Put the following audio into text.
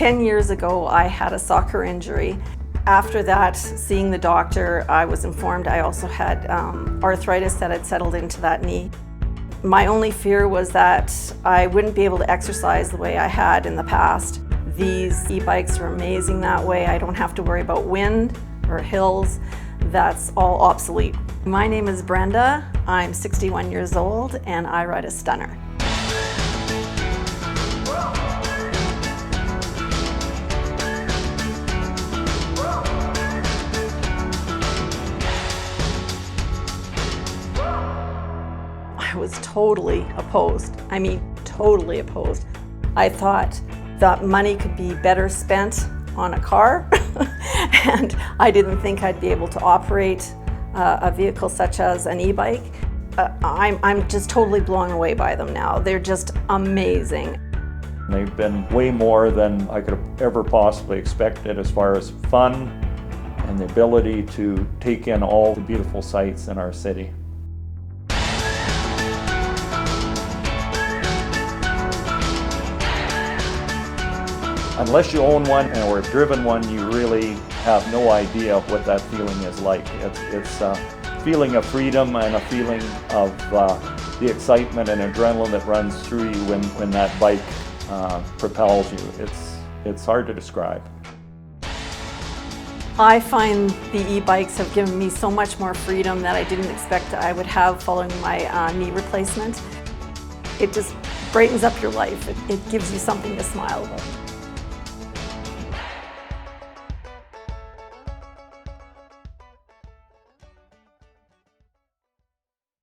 10 years ago, I had a soccer injury. After that, seeing the doctor, I was informed I also had arthritis that had settled into that knee. My only fear was that I wouldn't be able to exercise the way I had in the past. These e-bikes are amazing that way. I don't have to worry about wind or hills. That's all obsolete. My name is Brenda. I'm 61 years old and I ride a Stunner. I was totally opposed. I mean, totally opposed. I thought that money could be better spent on a car, and I didn't think I'd be able to operate a vehicle such as an e-bike. I'm just totally blown away by them now. They're just amazing. They've been way more than I could have ever possibly expected as far as fun and the ability to take in all the beautiful sights in our city. Unless you own one or have driven one, you really have no idea what that feeling is like. It's a feeling of freedom and a feeling of the excitement and adrenaline that runs through you when that bike propels you. It's hard to describe. I find the e-bikes have given me so much more freedom that I didn't expect I would have following my knee replacement. It just brightens up your life. It gives you something to smile about.